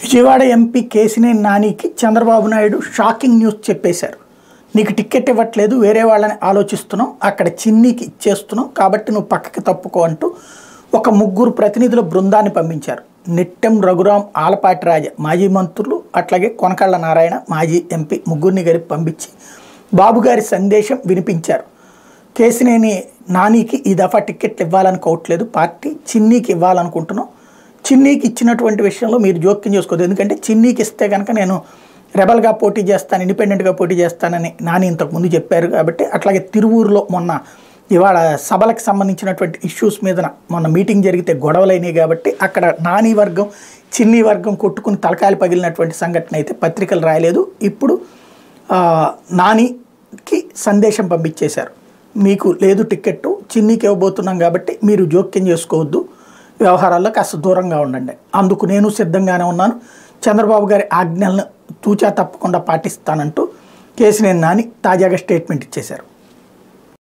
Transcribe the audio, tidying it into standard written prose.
Vijayawada MP Kesineni నానికి Chandrababu Naidu shocking news చెప్పేశారు. నీకు టికెట్ ఇవ్వట్లేదు, వేరే వాళ్ళని ఆలోచిస్తున్నావు, అక్కడ చిన్నికి ఇచ్చేస్తున్నావు, కాబట్టి నువ్వు పక్కకి తప్పుకో అంటూ ఒక 3 ప్రతినిధుల బృందాన్ని పంపించారు. నిట్టెం రఘురాం, ఆలపాటి రాజ మాజీ మంత్రులు, అట్లాగే కొనకళ్ళ నారాయణ మాజీ ఎంపీ ముగ్గురిని కలిపి పంపించి బాబుగారి సందేశం వినిపించారు. కేసినేని నానికి ఈ దఫా టికెట్లు ఇవ్వాలనుకోవట్లేదు, పార్టీ చిన్నికి ఇవ్వాలనుకుంటున్నాం. చిన్నీకి ఇచ్చినటువంటి విషయంలో మీరు జోక్యం చేసుకోవద్దు, ఎందుకంటే చిన్నీకి ఇస్తే కనుక నేను రెబల్గా పోటీ చేస్తాను, ఇండిపెండెంట్గా పోటీ చేస్తానని నాని ఇంతకుముందు చెప్పారు. కాబట్టి అట్లాగే తిరువూరులో మొన్న ఇవాళ సభలకు సంబంధించినటువంటి ఇష్యూస్ మీద మొన్న మీటింగ్ జరిగితే గొడవలైనవి. కాబట్టి అక్కడ నాని వర్గం చిన్ని వర్గం కొట్టుకుని తలకాయలు పగిలినటువంటి సంఘటన అయితే పత్రికలు రాయలేదు. ఇప్పుడు నానికి సందేశం పంపించేశారు, మీకు లేదు టికెట్టు, చిన్నీకి ఇవ్వబోతున్నాం కాబట్టి మీరు జోక్యం చేసుకోవద్దు, వ్యవహారాల్లో కాస్త దూరంగా ఉండండి, అందుకు నేను సిద్ధంగానే ఉన్నాను, చంద్రబాబు గారి ఆజ్ఞలను తూచా తప్పకుండా పాటిస్తానంటూ కేసినేని నాని తాజాగా స్టేట్మెంట్ ఇచ్చేశారు.